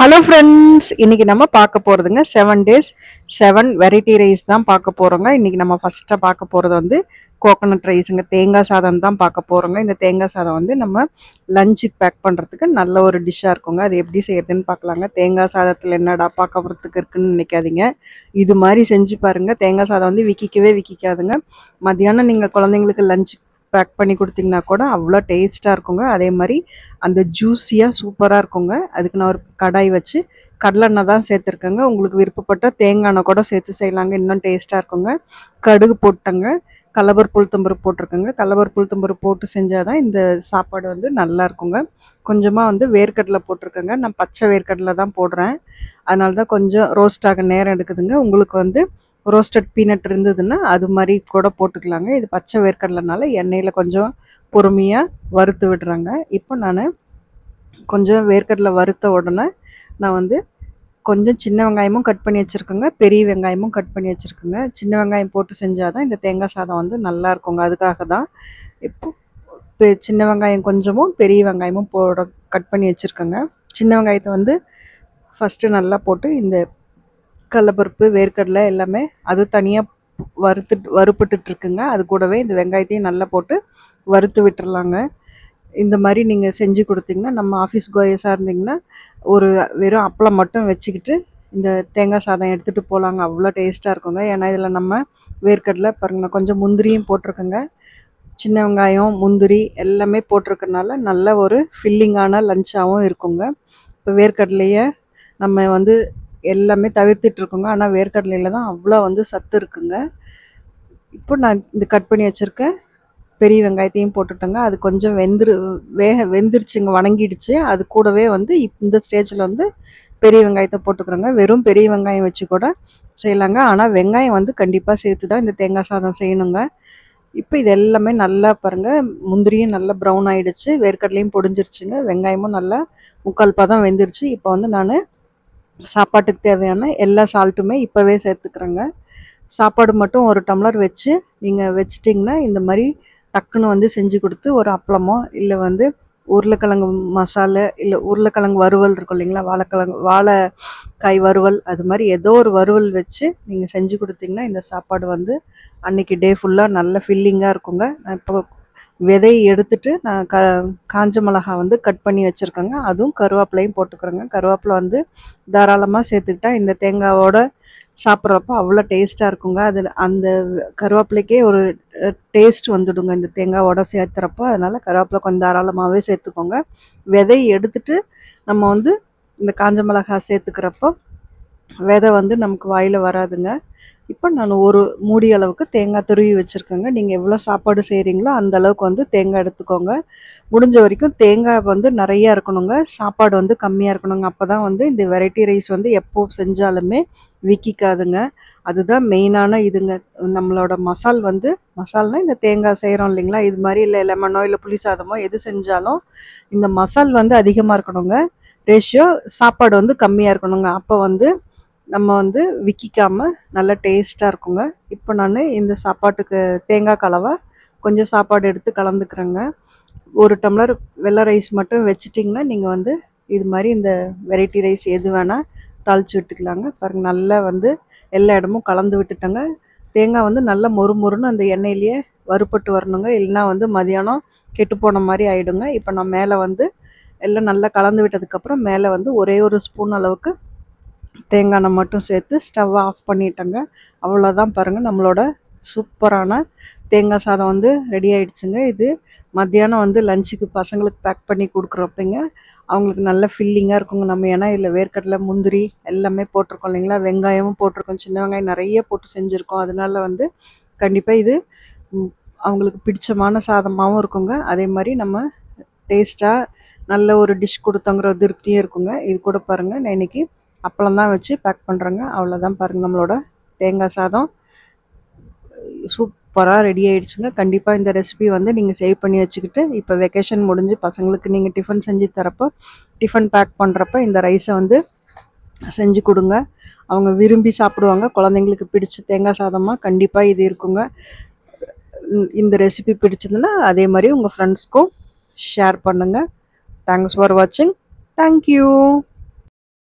Hello friends, இன்னைக்கு நம்ம பார்க்க போகிறதுங்க 7 days 7 வெரைட்டி ரைஸ் தான் பார்க்க போகிறோங்க. இன்னைக்கு நம்ம ஃபஸ்ட்டாக பார்க்க போகிறது வந்து கோகோனட் ரைஸுங்க. தேங்காய் சாதம் தான் பார்க்க போகிறோங்க. இந்த தேங்காய் சாதம் வந்து நம்ம லஞ்சுக்கு பேக் பண்ணுறதுக்கு நல்ல ஒரு டிஷ்ஷாக இருக்குங்க. அது எப்படி செய்யறதுன்னு பார்க்கலாங்க. தேங்காய் சாதத்தில் என்னடா பார்க்க போகிறதுக்கு இருக்குன்னு நினைக்காதீங்க. இது மாதிரி செஞ்சு பாருங்கள். தேங்காய் சாதம் வந்து விற்காதுங்க. மத்தியானம் நீங்கள் குழந்தைங்களுக்கு லஞ்ச் பேக் பண்ணி கொடுத்தீங்கன்னா கூட அவ்வளோ டேஸ்ட்டாக இருக்குங்க. அதே மாதிரி அந்த ஜூஸியாக சூப்பராக இருக்குங்க. அதுக்கு நான் ஒரு கடாய் வச்சு கடலெண்ணெய் தான் சேர்த்துருக்கேங்க. உங்களுக்கு விருப்பப்பட்ட தேங்காய் எண்ணெய் கூட சேர்த்து செய்யலாங்க, இன்னும் டேஸ்ட்டாக இருக்குங்க. கடுகு போட்டங்க, கடலப்பருப்பு உளுத்தம்பருப்பு போட்டிருக்கேங்க. கடலப்பருப்பு உளுத்தம்பருப்பு போட்டு செஞ்சால் தான் இந்த சாப்பாடு வந்து நல்லா இருக்குங்க. கொஞ்சமாக வந்து வேர்க்கடலை போட்டிருக்கேங்க. நான் பச்சை வேர்க்கடலை தான் போடுறேன், அதனால தான் கொஞ்சம் ரோஸ்ட் ஆக நேரம் எடுக்குதுங்க. உங்களுக்கு வந்து ரோஸ்டட் பீனட் இருந்ததுன்னா அது மாதிரி கூட போட்டுக்கலாங்க. இது பச்சை வேர்க்கடலைனால எண்ணெயில் கொஞ்சம் பொறுமையாக வறுத்து விடுறாங்க. இப்போ நான் கொஞ்சம் வேர்க்கடலை வறுத்த உடனே நான் வந்து கொஞ்சம் சின்ன வெங்காயமும் கட் பண்ணி வச்சுருக்கேங்க, பெரிய வெங்காயமும் கட் பண்ணி வச்சுருக்கேங்க. சின்ன வெங்காயம் போட்டு செஞ்சால் தான் இந்த தேங்காய் சாதம் வந்து நல்லா இருக்குங்க. அதுக்காக தான் இப்போ சின்ன வெங்காயம் கொஞ்சமும் பெரிய வெங்காயமும் கட் பண்ணி வச்சுருக்கேங்க. சின்ன வெங்காயத்தை வந்து ஃபஸ்ட்டு நல்லா போட்டு இந்த கடலப்பருப்பு வேர்க்கடலை எல்லாமே அது தனியாக வறுப்பட்டுருக்குங்க. அது கூடவே இந்த வெங்காயத்தையும் நல்லா போட்டு வறுத்து விட்டுறலாங்க. இந்த மாதிரி நீங்கள் செஞ்சு கொடுத்தீங்கன்னா, நம்ம ஆஃபீஸ் கோயஸாக இருந்தீங்கன்னா ஒரு வெறும் அப்பளம் மட்டும் வச்சுக்கிட்டு இந்த தேங்காய் சாதம் எடுத்துகிட்டு போகலாங்க. அவ்வளோ டேஸ்ட்டாக இருக்குங்க. ஏன்னா இதில் நம்ம வேர்க்கடலை பாருங்க, நான் கொஞ்சம் முந்திரியும் போட்டிருக்கேங்க. சின்ன வெங்காயம் முந்திரி எல்லாமே போட்டிருக்கனால நல்ல ஒரு ஃபில்லிங்கான லஞ்சாகவும் இருக்குங்க. இப்போ வேர்க்கடலையை நம்ம வந்து எல்லாமே தவிர்த்துட்ருக்குங்க, ஆனால் வேர்க்கடலையில் தான் அவ்வளோ வந்து சத்து இருக்குங்க. இப்போ நான் இந்த கட் பண்ணி வச்சுருக்கேன் பெரிய வெங்காயத்தையும் போட்டுட்டேங்க. அது கொஞ்சம் வெந்துருச்சுங்க, வணங்கிடுச்சு. அது கூடவே வந்து இந்த ஸ்டேஜில் வந்து பெரிய வெங்காயத்தை போட்டுக்கிறோங்க. வெறும் பெரிய வெங்காயம் வச்சு கூட செய்யலாங்க, ஆனால் வெங்காயம் வந்து கண்டிப்பாக சேர்த்து தான் இந்த தேங்காய் சாதம் செய்யணுங்க. இப்போ இது எல்லாமே நல்லா பாருங்கள், முந்திரியும் நல்லா ப்ரௌன் ஆகிடுச்சு, வேர்க்கடலையும் பொடிஞ்சிருச்சுங்க, வெங்காயமும் நல்லா முக்கால் பதம் வெந்துருச்சு. இப்போ வந்து நான் சாப்பாட்டுக்கு தேவையான எல்லா சால்ட்டுமே இப்போவே சேர்த்துக்கிறேங்க. சாப்பாடு மட்டும் ஒரு டம்ளர் வச்சு நீங்கள் வச்சிட்டிங்கன்னா இந்த மாதிரி டக்குன்னு வந்து செஞ்சு கொடுத்து ஒரு அப்பளமோ இல்லை வந்து உருளைக்கிழங்கு மசாலா இல்லை உருளைக்கிழங்கு வறுவல் இருக்கும் இல்லைங்களா, வாழைக்காய் வறுவல், அது மாதிரி ஏதோ ஒரு வறுவல் வச்சு நீங்கள் செஞ்சு கொடுத்தீங்கன்னா இந்த சாப்பாடு வந்து அன்றைக்கி டே ஃபுல்லாக நல்ல ஃபில்லிங்காக இருக்குங்க. நான் இப்போ விதையை எடுத்துட்டு நான் காஞ்ச மிளகா வந்து கட் பண்ணி வச்சுருக்கேங்க. அதுவும் கருவேப்பிலையும் போட்டுக்கிறேங்க. கருவேப்பிலை வந்து தாராளமாக சேர்த்துக்கிட்டா இந்த தேங்காவோட சாப்பிட்றப்போ அவ்வளோ டேஸ்ட்டாக இருக்குங்க. அதில் அந்த கருவேப்பிலைக்கே ஒரு டேஸ்ட் வந்துடுங்க இந்த தேங்காவோட சேர்த்துறப்போ. அதனால் கருவேப்பிலை கொஞ்சம் தாராளமாகவே சேர்த்துக்கோங்க. விதையை எடுத்துட்டு நம்ம வந்து இந்த காஞ்ச மிளகா சேர்த்துக்கிறப்போ விதை வந்து நமக்கு வாயில் வராதுங்க. இப்போ நான் ஒரு மூடி அளவுக்கு தேங்காய் துருவி வச்சுருக்கேங்க. நீங்கள் எவ்வளோ சாப்பாடு செய்கிறீங்களோ அந்த அளவுக்கு வந்து தேங்காய் எடுத்துக்கோங்க. முடிஞ்ச வரைக்கும் தேங்காய் வந்து நிறையா இருக்கணுங்க, சாப்பாடு வந்து கம்மியாக இருக்கணுங்க. அப்போ தான் வந்து இந்த வெரைட்டி ரைஸ் வந்து எப்போ செஞ்சாலுமே விற்காதுங்க. அதுதான் மெயினான இதுங்க. நம்மளோட மசால்னால் இந்த தேங்காய் செய்கிறோம் இல்லைங்களா, இது மாதிரி இல்லை லெமனோ இல்லை புளி சாதமோ எது செஞ்சாலும் இந்த மசால் வந்து அதிகமாக இருக்கணுங்க. ரேஷியோ சாப்பாடு வந்து கம்மியாக இருக்கணுங்க. அப்போ வந்து நம்ம வந்து விற்காமல் நல்லா டேஸ்ட்டாக இருக்குங்க. இப்போ நான் இந்த சாப்பாட்டுக்கு தேங்காய் கலவை கொஞ்சம் சாப்பாடு எடுத்து கலந்துக்கிறேங்க. ஒரு டம்ளர் வெள்ளை ரைஸ் மட்டும் வச்சிட்டிங்கன்னா நீங்கள் வந்து இது மாதிரி இந்த வெரைட்டி ரைஸ் எது வேணால் தாளித்து விட்டுக்கலாங்க. பாருங்கள், நல்லா வந்து எல்லா இடமும் கலந்து விட்டுட்டேங்க. தேங்காய் வந்து நல்லா மொறுன்னு அந்த எண்ணெயிலேயே வறுப்பட்டு வரணுங்க, இல்லைன்னா வந்து மதியானம் கெட்டு போன மாதிரி ஆகிடுங்க. இப்போ நான் மேலே வந்து எல்லாம் நல்லா கலந்து விட்டதுக்கப்புறம் மேலே வந்து ஒரே ஒரு ஸ்பூன் அளவுக்கு தேங்காய் எண்ணெய் மட்டும் சேர்த்து ஸ்டவ்வை ஆஃப் பண்ணிட்டேங்க. அவ்வளோதான் பாருங்கள், நம்மளோட சூப்பரான தேங்காய் சாதம் வந்து ரெடி ஆகிடுச்சுங்க. இது மத்தியானம் வந்து லஞ்சுக்கு பசங்களுக்கு பேக் பண்ணி கொடுக்குறப்பங்க அவங்களுக்கு நல்ல ஃபில்லிங்காக இருக்குங்க. நம்ம ஏன்னா இதில் வேர்க்கடலை முந்திரி எல்லாமே போட்டிருக்கோம் இல்லைங்களா, வெங்காயமும் போட்டிருக்கோம், சின்ன வெங்காயம் நிறைய போட்டு செஞ்சுருக்கோம். அதனால வந்து கண்டிப்பாக இது அவங்களுக்கு பிடிச்சமான சாதமாகவும் இருக்குங்க. அதே மாதிரி நம்ம டேஸ்ட்டாக நல்ல ஒரு டிஷ் கொடுத்தோங்கிற திருப்தியும் இருக்குங்க. இது கூட பாருங்கள், நான் இன்றைக்கி அப்பளம் தான் வச்சு பேக் பண்ணுறேங்க. அவ்வளோதான் பாருங்கள், நம்மளோட தேங்காய் சாதம் சூப்பராக ரெடி ஆகிடுச்சுங்க. கண்டிப்பாக இந்த ரெசிபி வந்து நீங்கள் சேவ் பண்ணி வச்சுக்கிட்டு இப்போ வெக்கேஷன் முடிஞ்சு பசங்களுக்கு நீங்கள் டிஃபன் செஞ்சு தரப்போ, டிஃபன் பேக் பண்ணுறப்ப இந்த ரைஸை வந்து செஞ்சு கொடுங்க. அவங்க விரும்பி சாப்பிடுவாங்க. குழந்தைங்களுக்கு பிடிச்ச தேங்காய் சாதமாக கண்டிப்பாக இது இருக்குங்க. இந்த ரெசிபி பிடிச்சதுன்னா அதே மாதிரி உங்கள் ஃப்ரெண்ட்ஸ்க்கும் ஷேர் பண்ணுங்கள். தேங்க்ஸ் ஃபார் வாட்சிங். தேங்க்யூ.